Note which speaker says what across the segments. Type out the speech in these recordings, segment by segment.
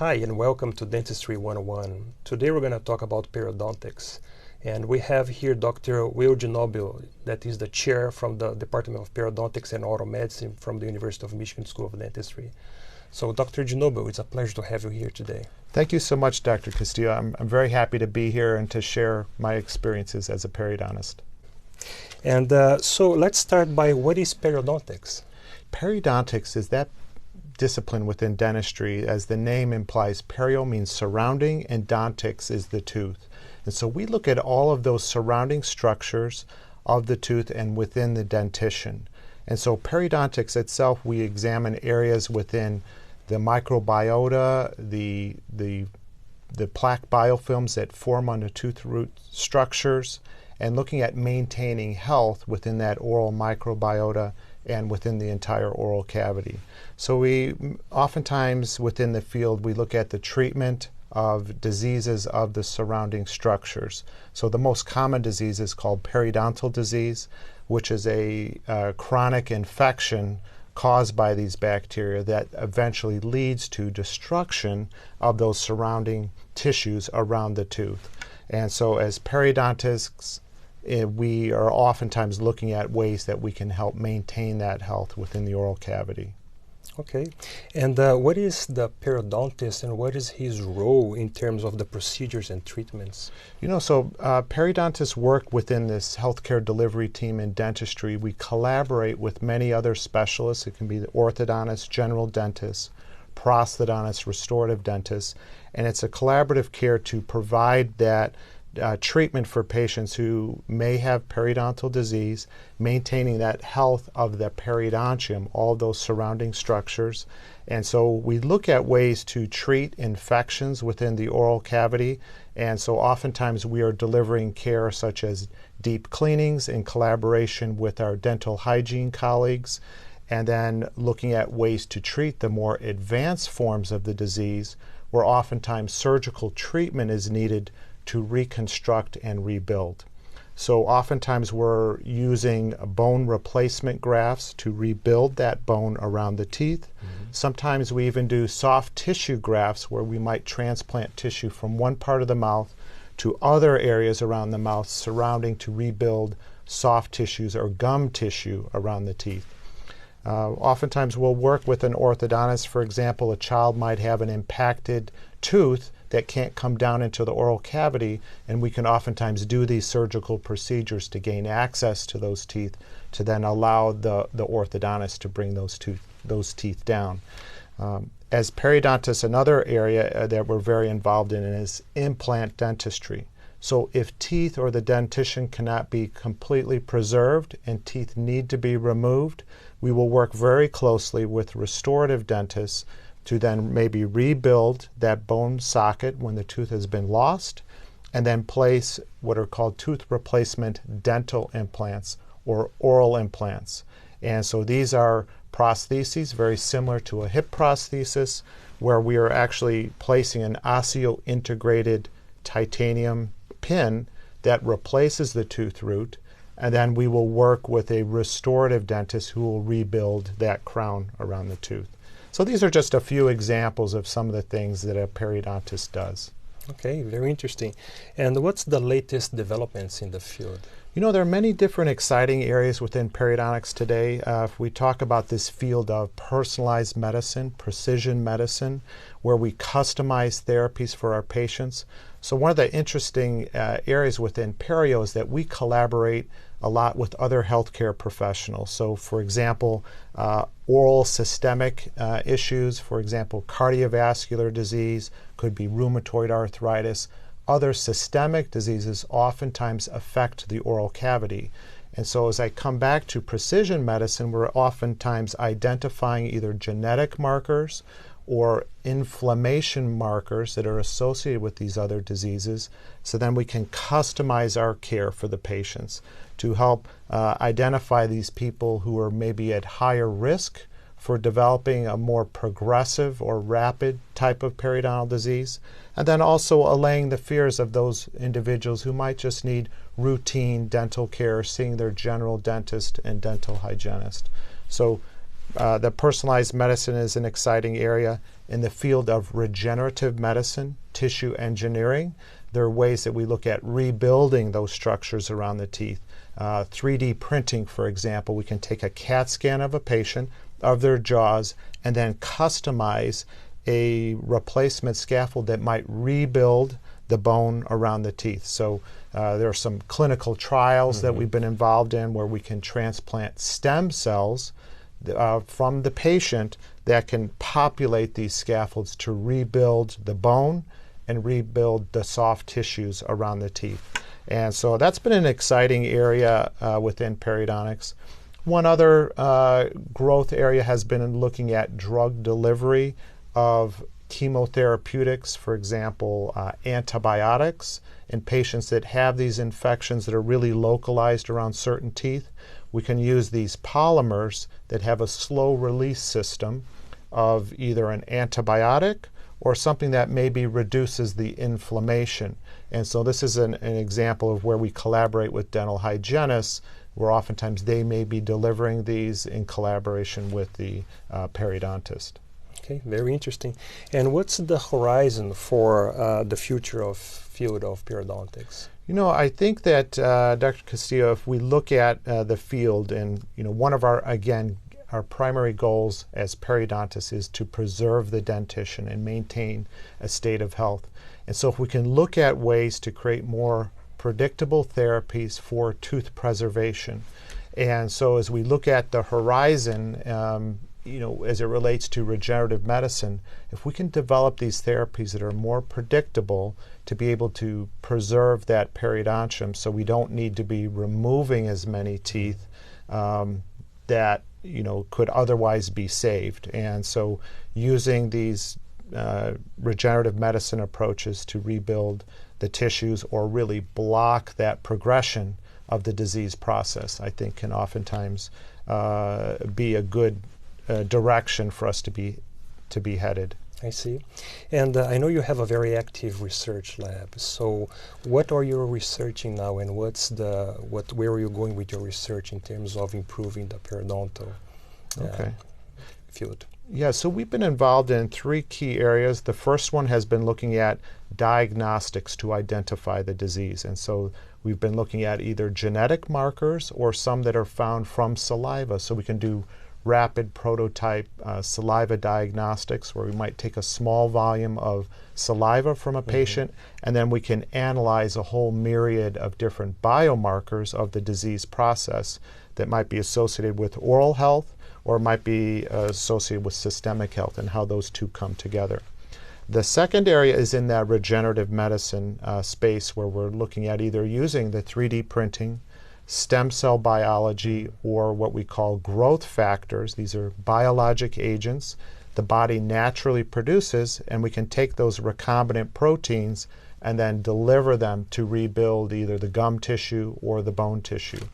Speaker 1: Hi, and welcome to Dentistry 101. Today we're going to talk about periodontics. And we have here Dr. Will Ginobili, that is the chair from the Department of Periodontics and Oral Medicine from the University of Michigan School of Dentistry. So Dr. Ginobili, it's a pleasure to have you here today.
Speaker 2: Thank you so much, Dr. Castillo. I'm very happy to be here and to share my experiences as a periodontist.
Speaker 1: And so let's start by, what is periodontics?
Speaker 2: Periodontics is that discipline within dentistry. As the name implies, perio means surrounding and dontics is the tooth. And so we look at all of those surrounding structures of the tooth and within the dentition. And so periodontics itself, we examine areas within the microbiota, the plaque biofilms that form on the tooth root structures, and looking at maintaining health within that oral microbiota and within the entire oral cavity. So we oftentimes within the field we look at the treatment of diseases of the surrounding structures. So the most common disease is called periodontal disease, which is a chronic infection caused by these bacteria that eventually leads to destruction of those surrounding tissues around the tooth. And so as periodontists, we are oftentimes looking at ways that we can help maintain that health within the oral cavity.
Speaker 1: Okay. And what is the periodontist and what is his role in terms of the procedures and treatments?
Speaker 2: Periodontists work within this healthcare delivery team in dentistry. We collaborate with many other specialists. It can be the orthodontist, general dentist, prosthodontist, restorative dentist, and it's a collaborative care to provide that treatment for patients who may have periodontal disease, maintaining that health of the periodontium, all those surrounding structures. And so we look at ways to treat infections within the oral cavity, and so oftentimes we are delivering care such as deep cleanings in collaboration with our dental hygiene colleagues, and then looking at ways to treat the more advanced forms of the disease, where oftentimes surgical treatment is needed to reconstruct and rebuild. So oftentimes we're using bone replacement grafts to rebuild that bone around the teeth. Sometimes we even do soft tissue grafts where we might transplant tissue from one part of the mouth to other areas around the mouth surrounding to rebuild soft tissues or gum tissue around the teeth. Oftentimes we'll work with an orthodontist. For example, a child might have an impacted tooth that can't come down into the oral cavity, and we can oftentimes do these surgical procedures to gain access to those teeth to then allow the orthodontist to bring those teeth down. As periodontists, another area that we're very involved in is implant dentistry. So if teeth or the dentition cannot be completely preserved and teeth need to be removed, we will work very closely with restorative dentists to then maybe rebuild that bone socket when the tooth has been lost, and then place what are called tooth replacement dental implants or oral implants. And so these are prostheses very similar to a hip prosthesis, where we are actually placing an osseointegrated titanium pin that replaces the tooth root, and then we will work with a restorative dentist who will rebuild that crown around the tooth. So these are just a few examples of some of the things that a periodontist does.
Speaker 1: Okay, very interesting. And what's the latest developments in the field?
Speaker 2: There are many different exciting areas within periodontics today. If we talk about this field of personalized medicine, precision medicine, where we customize therapies for our patients. So one of the interesting areas within perio is that we collaborate a lot with other healthcare professionals. So for example, oral systemic issues, for example, cardiovascular disease, could be rheumatoid arthritis. Other systemic diseases oftentimes affect the oral cavity. And so as I come back to precision medicine, we're oftentimes identifying either genetic markers or inflammation markers that are associated with these other diseases, so then we can customize our care for the patients to help identify these people who are maybe at higher risk for developing a more progressive or rapid type of periodontal disease, and then also allaying the fears of those individuals who might just need routine dental care, seeing their general dentist and dental hygienist. So The personalized medicine is an exciting area. In the field of regenerative medicine, tissue engineering, there are ways that we look at rebuilding those structures around the teeth. 3D printing, for example, we can take a CAT scan of a patient, of their jaws, and then customize a replacement scaffold that might rebuild the bone around the teeth. So there are some clinical trials that we've been involved in where we can transplant stem cells from the patient that can populate these scaffolds to rebuild the bone and rebuild the soft tissues around the teeth. And so that's been an exciting area within periodontics. One other growth area has been in looking at drug delivery of chemotherapeutics, for example, antibiotics in patients that have these infections that are really localized around certain teeth. We can use these polymers that have a slow release system of either an antibiotic or something that maybe reduces the inflammation. And so this is an example of where we collaborate with dental hygienists, where oftentimes they may be delivering these in collaboration with the periodontist.
Speaker 1: Okay, very interesting. And what's the horizon for the future of field of periodontics?
Speaker 2: You know, I think that, Dr. Castillo, if we look at the field, and one of our primary goals as periodontists is to preserve the dentition and maintain a state of health. And so if we can look at ways to create more predictable therapies for tooth preservation, and so as we look at the horizon, as it relates to regenerative medicine, if we can develop these therapies that are more predictable to be able to preserve that periodontium so we don't need to be removing as many teeth that could otherwise be saved. And so using these regenerative medicine approaches to rebuild the tissues or really block that progression of the disease process, I think can oftentimes be a good direction for us to be headed.
Speaker 1: I see. And I know you have a very active research lab. So what are you researching now, and where are you going with your research in terms of improving the periodontal field?
Speaker 2: Yeah, so we've been involved in 3 key areas. The first one has been looking at diagnostics to identify the disease. And so we've been looking at either genetic markers or some that are found from saliva. So we can do rapid prototype saliva diagnostics, where we might take a small volume of saliva from a patient, and then we can analyze a whole myriad of different biomarkers of the disease process that might be associated with oral health or might be associated with systemic health, and how those two come together. The second area is in that regenerative medicine space, where we're looking at either using the 3D printing, stem cell biology, or what we call growth factors. These are biologic agents the body naturally produces, and we can take those recombinant proteins and then deliver them to rebuild either the gum tissue or the bone tissue.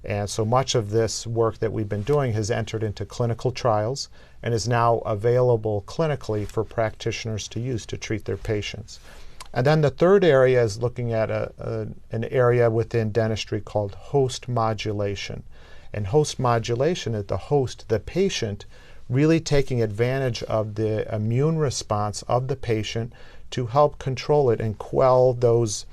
Speaker 2: And so much of this work that we've been doing has entered into clinical trials and is now available clinically for practitioners to use to treat their patients. And then the third area is looking at an area within dentistry called host modulation. And host modulation is the patient, really taking advantage of the immune response of the patient to help control it and quell those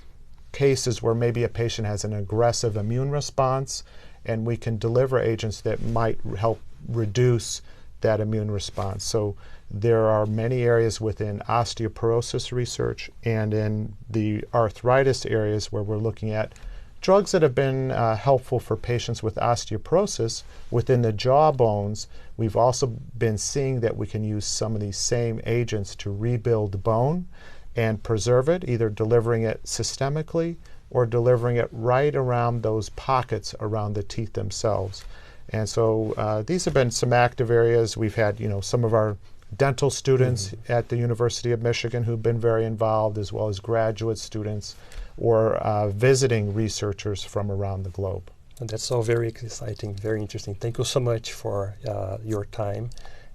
Speaker 2: cases where maybe a patient has an aggressive immune response, and we can deliver agents that might help reduce that immune response. So there are many areas within osteoporosis research and in the arthritis areas where we're looking at drugs that have been helpful for patients with osteoporosis within the jaw bones. We've also been seeing that we can use some of these same agents to rebuild bone and preserve it, either delivering it systemically or delivering it right around those pockets around the teeth themselves. And so these have been some active areas. We've had, some of our dental students at the University of Michigan who've been very involved, as well as graduate students or visiting researchers from around the globe.
Speaker 1: And that's all very exciting, very interesting. Thank you so much for your time,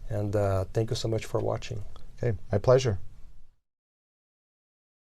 Speaker 1: and thank you so much for watching.
Speaker 2: Okay, my pleasure.